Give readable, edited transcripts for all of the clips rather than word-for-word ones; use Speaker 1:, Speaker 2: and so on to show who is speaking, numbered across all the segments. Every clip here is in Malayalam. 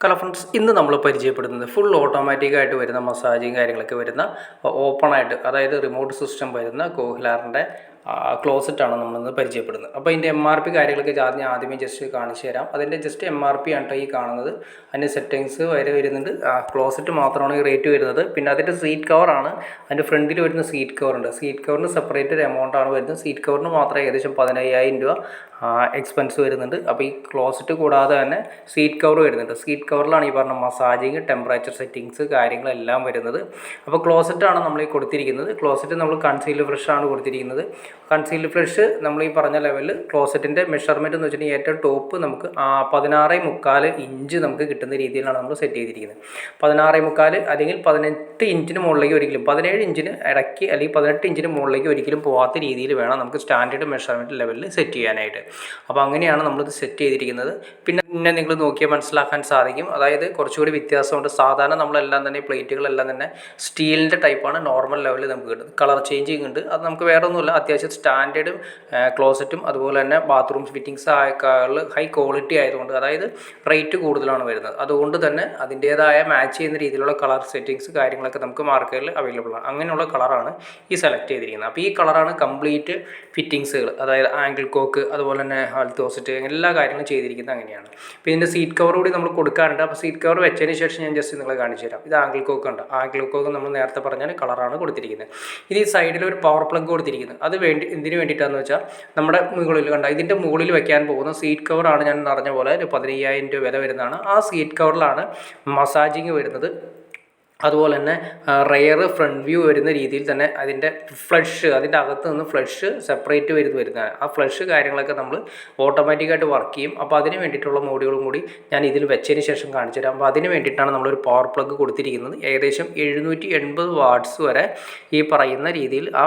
Speaker 1: ഹലോ ഫ്രണ്ട്സ്, ഇന്ന് നമ്മൾ പരിചയപ്പെടുന്നത് ഫുൾ ഓട്ടോമാറ്റിക്കായിട്ട് വരുന്ന മസാജിങ് കാര്യങ്ങളൊക്കെ വരുന്ന ഓപ്പണായിട്ട്, അതായത് റിമോട്ട് സിസ്റ്റം വരുന്ന കോഹ്ലാറിൻ്റെ ക്ലോസറ്റാണ് നമ്മളിന്ന് പരിചയപ്പെടുന്നത്. അപ്പോൾ ഇതിൻ്റെ MRP കാര്യങ്ങളൊക്കെ ആദ്യമേ ജസ്റ്റ് കാണിച്ചു തരാം. അതിൻ്റെ ജസ്റ്റ് MRP ആണ് ഈ കാണുന്നത്. അതിൻ്റെ സെറ്റിങ്സ് വരെ വരുന്നുണ്ട്. ക്ലോസറ്റ് മാത്രമാണ് ഈ റേറ്റ് വരുന്നത്. പിന്നെ അതിൻ്റെ സീറ്റ് കവറാണ്, അതിൻ്റെ ഫ്രണ്ടിൽ വരുന്ന സീറ്റ് കവറുണ്ട്. സീറ്റ് കവറിന് സെപ്പറേറ്റ് ഒരു എമൗണ്ടാണ് വരുന്നത്. സീറ്റ് കവറിന് മാത്രമേ ഏകദേശം 15,000 രൂപ എക്സ്പെൻസ് വരുന്നുണ്ട്. അപ്പോൾ ഈ ക്ലോസറ്റ് കൂടാതെ തന്നെ സീറ്റ് കവർ വരുന്നുണ്ട്. സീറ്റ് കവറിലാണ് ഈ പറഞ്ഞ മസാജിങ്, ടെമ്പറേച്ചർ സെറ്റിങ്സ് കാര്യങ്ങളെല്ലാം വരുന്നത്. അപ്പോൾ ക്ലോസറ്റാണ് നമ്മൾ ഈ കൊടുത്തിരിക്കുന്നത്. ക്ലോസറ്റ് നമ്മൾ കൺസീൽഡ് ഫ്രഷ് ആണ് കൊടുത്തിരിക്കുന്നത്. കൺസീൽഡ് ഫ്രഷ് നമ്മൾ ഈ പറഞ്ഞ ലെവലിൽ ക്ലോസറ്റിൻ്റെ മെഷർമെൻറ്റ് എന്ന് വെച്ചിട്ടുണ്ടെങ്കിൽ ഏറ്റവും ടോപ്പ് നമുക്ക് 16.25 ഇഞ്ച് നമുക്ക് കിട്ടുന്ന രീതിയിലാണ് നമ്മൾ സെറ്റ് ചെയ്തിരിക്കുന്നത്. 16.25 അല്ലെങ്കിൽ 18 ഇഞ്ചിന് മുകളിലേക്ക് ഒരിക്കലും, 17 ഇഞ്ചിന് ഇടയ്ക്ക് അല്ലെങ്കിൽ 18 ഇഞ്ചിന് മുകളിലേക്ക് ഒരിക്കലും പോകാത്ത രീതിയിൽ വേണം നമുക്ക് സ്റ്റാൻഡേർഡ് മെഷർമെൻറ്റ് ലെവലിൽ സെറ്റ് ചെയ്യാനായിട്ട്. അപ്പോൾ അങ്ങനെയാണ് നമ്മളിത് സെറ്റ് ചെയ്തിരിക്കുന്നത്. പിന്നെ നിങ്ങൾ നോക്കിയാൽ മനസ്സിലാക്കാൻ സാധിക്കും. അതായത് കുറച്ചുകൂടി വ്യത്യാസമുണ്ട്. സാധാരണ നമ്മളെല്ലാം തന്നെ പ്ലേറ്റുകളെല്ലാം തന്നെ സ്റ്റീലിൻ്റെ ടൈപ്പാണ് നോർമൽ ലെവലിൽ നമുക്ക് കിട്ടുന്നത്. കളർ ചേഞ്ചിങ് ഉണ്ട്. അത് നമുക്ക് വേറെ ഒന്നുമില്ല, അത്യാവശ്യം സ്റ്റാൻഡേർഡും ക്ലോസറ്റും അതുപോലെ തന്നെ ബാത്റൂം ഫിറ്റിങ്സ് ഹൈ ക്വാളിറ്റി ആയതുകൊണ്ട്, അതായത് റേറ്റ് കൂടുതലാണ് വരുന്നത്. അതുകൊണ്ട് തന്നെ അതിൻ്റേതായ മാച്ച് ചെയ്യുന്ന രീതിയിലുള്ള കളർ സെറ്റിങ്സ് കാര്യങ്ങളൊക്കെ നമുക്ക് മാർക്കറ്റിൽ അവൈലബിൾ ആണ്. അങ്ങനെയുള്ള കളറാണ് ഈ സെലക്ട് ചെയ്തിരിക്കുന്നത്. അപ്പോൾ ഈ കളറാണ് കംപ്ലീറ്റ് ഫിറ്റിങ്സുകൾ, അതായത് ആംഗിൾ കോക്ക് അതുപോലെ തന്നെ ഹെൽത്തോസെറ്റ് എല്ലാ കാര്യങ്ങളും ചെയ്തിരിക്കുന്നത് അങ്ങനെയാണ്. അപ്പോൾ ഇതിൻ്റെ സീറ്റ് കവർ കൂടി നമ്മൾ കൊടുക്കാറുണ്ട്. അപ്പോൾ സീറ്റ് കവർ വെച്ചതിന് ശേഷം ഞാൻ ജസ്റ്റ് നിങ്ങളെ കാണിച്ചു തരാം. ഇത് ആംഗിൾ കോക്ക് ഉണ്ട്. ആംഗിൾ കോക്ക് നമ്മൾ നേരത്തെ പറഞ്ഞാൽ കളറാണ് കൊടുത്തിരിക്കുന്നത്. ഇത് ഈ സൈഡിൽ ഒരു പവർ പ്ലഗ് കൊടുത്തിരിക്കുന്നത്. അത് എന്തിനു വേണ്ടിയിട്ടാണെന്ന് വെച്ചാൽ നമ്മുടെ മുകളിൽ കണ്ട ഇതിൻ്റെ മുകളിൽ വെക്കാൻ പോകുന്ന സീറ്റ് കവറാണ് ഞാൻ പറഞ്ഞ പോലെ ഒരു 15,000 രൂപ വില വരുന്നതാണ്. ആ സീറ്റ് കവറിലാണ് മസാജിങ് വരുന്നത്. അതുപോലെ തന്നെ റെയർ ഫ്രണ്ട് വ്യൂ വരുന്ന രീതിയിൽ തന്നെ അതിൻ്റെ ഫ്ലഷ്, അതിൻ്റെ അകത്ത് നിന്ന് ഫ്ലഷ് സെപ്പറേറ്റ് വരുന്നതാണ്. ആ ഫ്ലഷ് കാര്യങ്ങളൊക്കെ നമ്മൾ ഓട്ടോമാറ്റിക്കായിട്ട് വർക്ക് ചെയ്യും. അപ്പോൾ അതിന് വേണ്ടിയിട്ടുള്ള മോഡുകളും കൂടി ഞാൻ ഇതിൽ വെച്ചതിന് ശേഷം കാണിച്ചു തരാം. അപ്പോൾ അതിന് വേണ്ടിയിട്ടാണ് നമ്മളൊരു പവർ പ്ലഗ് കൊടുത്തിരിക്കുന്നത്. ഏകദേശം 780 വാട്ട്സ് വരെ ഈ പറയുന്ന രീതിയിൽ ആ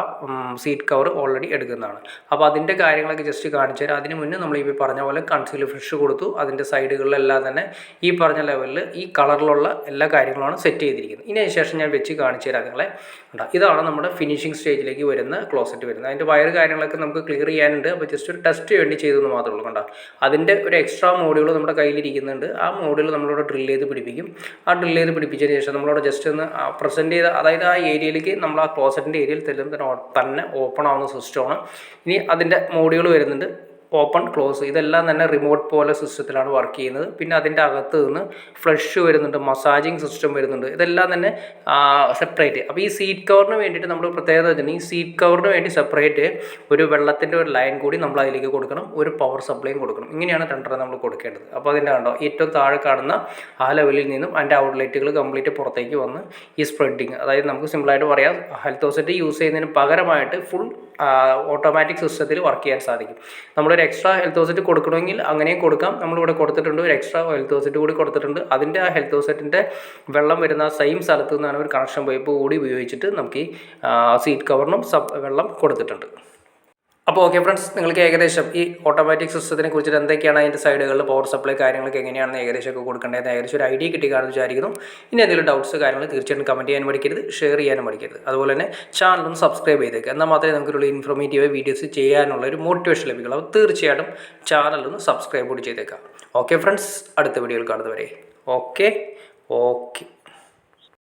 Speaker 1: സീറ്റ് കവർ ഓൾറെഡി എടുക്കുന്നതാണ്. അപ്പോൾ അതിൻ്റെ കാര്യങ്ങളൊക്കെ ജസ്റ്റ് കാണിച്ചു തരാം. അതിന് മുന്നേ നമ്മൾ ഈ പറഞ്ഞ പോലെ കൺസീൽ ഫ്ലഷ് കൊടുത്തു. അതിൻ്റെ സൈഡുകളിലെല്ലാം തന്നെ ഈ പറഞ്ഞ ലെവലിൽ ഈ കളറിലുള്ള എല്ലാ കാര്യങ്ങളുമാണ് സെറ്റ് ചെയ്തിരിക്കുന്നത്. ഇതിന് ശേഷം ഞാൻ വെച്ച് കാണിച്ചു തരാം നിങ്ങളെ. ഇതാണ് നമ്മുടെ ഫിനിഷിംഗ് സ്റ്റേജിലേക്ക് വരുന്ന ക്ലോസറ്റ് വരുന്നത്. അതിൻ്റെ വയർ കാര്യങ്ങളൊക്കെ നമുക്ക് ക്ലിയർ ചെയ്യാനുണ്ട്. അപ്പോൾ ജസ്റ്റ് ഒരു ടെസ്റ്റ് വേണ്ടി ചെയ്തെന്ന് മാത്രമേ ഉള്ളൂ. കണ്ടോ, അതിൻ്റെ ഒരു എക്സ്ട്രാ മോഡുകൾ നമ്മുടെ കയ്യിലിരിക്കുന്നുണ്ട്. ആ മോഡുകൾ നമ്മളിവിടെ ഡ്രിൽ ചെയ്ത് പിടിപ്പിക്കും. ആ ഡ്രിൽ ചെയ്ത് പിടിപ്പിച്ചതിന് ശേഷം നമ്മളവിടെ ജസ്റ്റ് ഒന്ന് പ്രസൻറ്റ് ചെയ്ത്, അതായത് ആ ഏരിയയിലേക്ക് നമ്മൾ ആ ക്ലോസറ്റിൻ്റെ ഏരിയയിൽ തന്നെ ഓപ്പൺ ആവുന്ന സിസ്റ്റമാണ്. ഇനി അതിൻ്റെ മോഡുകൾ വരുന്നുണ്ട്, ഓപ്പൺ ക്ലോസ്, ഇതെല്ലാം തന്നെ റിമോട്ട് പോലെ സിസ്റ്റത്തിലാണ് വർക്ക് ചെയ്യുന്നത്. പിന്നെ അതിൻ്റെ അകത്ത് നിന്ന് ഫ്ലഷ് വരുന്നുണ്ട്, മസാജിങ് സിസ്റ്റം വരുന്നുണ്ട്. ഇതെല്ലാം തന്നെ സെപ്പറേറ്റ്. അപ്പോൾ ഈ സീറ്റ് കവറിന് വേണ്ടിയിട്ട് നമ്മൾ പ്രത്യേകത വെച്ചിട്ടുണ്ടെങ്കിൽ സീറ്റ് കവറിന് വേണ്ടി സെപ്പറേറ്റ് ഒരു വെള്ളത്തിൻ്റെ ഒരു ലൈൻ കൂടി നമ്മൾ അതിലേക്ക് കൊടുക്കണം, ഒരു പവർ സപ്ലൈയും കൊടുക്കണം. ഇങ്ങനെയാണ് രണ്ടെണ്ണം നമ്മൾ കൊടുക്കേണ്ടത്. അപ്പോൾ അതിൻ്റെ കണ്ടോ, ഏറ്റവും താഴെ കാണുന്ന ആ ലെവലിൽ നിന്നും അതിൻ്റെ ഔട്ട്ലെറ്റുകൾ കംപ്ലീറ്റ് പുറത്തേക്ക് വന്ന് ഈ സ്പ്രെഡിങ്, അതായത് നമുക്ക് സിമ്പിളായിട്ട് പറയാം, ഹെൽത്തോസെറ്റ് യൂസ് ചെയ്യുന്നതിന് പകരമായിട്ട് ഫുൾ ഓട്ടോമാറ്റിക് സിസ്റ്റത്തിൽ വർക്ക് ചെയ്യാൻ സാധിക്കും. നമ്മളൊരു എക്സ്ട്രാ ഹെൽത്തോസെറ്റ് കൊടുക്കണമെങ്കിൽ അങ്ങനെയും കൊടുക്കാം. നമ്മളിവിടെ കൊടുത്തിട്ടുണ്ട്, ഒരു എക്സ്ട്രാ ഹെൽത്തോസെറ്റ് കൂടി കൊടുത്തിട്ടുണ്ട്. അതിൻ്റെ ആ ഹെൽത്തോസെറ്റിൻ്റെ വെള്ളം വരുന്ന സെയിം സ്ഥലത്ത് നിന്നാണ് ഒരു കണക്ഷൻ പൈപ്പ് കൂടി ഉപയോഗിച്ചിട്ട് നമുക്ക് ഈ സീറ്റ് കവറിനും വെള്ളം കൊടുത്തിട്ടുണ്ട്. അപ്പോൾ ഓക്കെ ഫ്രണ്ട്സ്, നിങ്ങൾക്ക് ഏകദേശം ഈ ഓട്ടോമാറ്റിക് സിസ്റ്റത്തിനെ കുറിച്ചിട്ട് എന്തൊക്കെയാണ് അതിൻ്റെ സൈഡുകളിൽ പവർ സപ്ലൈ കാര്യങ്ങളൊക്കെ എങ്ങനെയാണെന്ന് ഏകദേശമൊക്കെ കൊടുക്കേണ്ടത് ഏകദേശം ഒരു ഐഡിയ കിട്ടിക്കാണെന്ന് വിചാരിക്കുന്നു. ഇനി എന്തെങ്കിലും ഡൗട്ട്സ് കാര്യങ്ങൾ തീർച്ചയായിട്ടും കമൻറ്റ് ചെയ്യാൻ മടിക്കരുത്, ഷെയർ ചെയ്യാനും മടിക്കരുത്. അതുപോലെ തന്നെ ചാനലൊന്ന് സബ്സ്ക്രൈബ് ചെയ്തേക്കുക. എന്നാൽ മാത്രമേ നമുക്കുള്ള ഇൻഫോർമേറ്റീവ് വീഡിയോസ് ചെയ്യാനുള്ള ഒരു മോട്ടിവേഷൻ ലഭിക്കുള്ളൂ. അപ്പോൾ തീർച്ചയായിട്ടും ചാനലൊന്ന് സബ്സ്ക്രൈബ് കൂടി ചെയ്തേക്കാം. ഓക്കെ ഫ്രണ്ട്സ്, അടുത്ത വീഡിയോയിൽ കാണുന്നവരെ ഓക്കെ.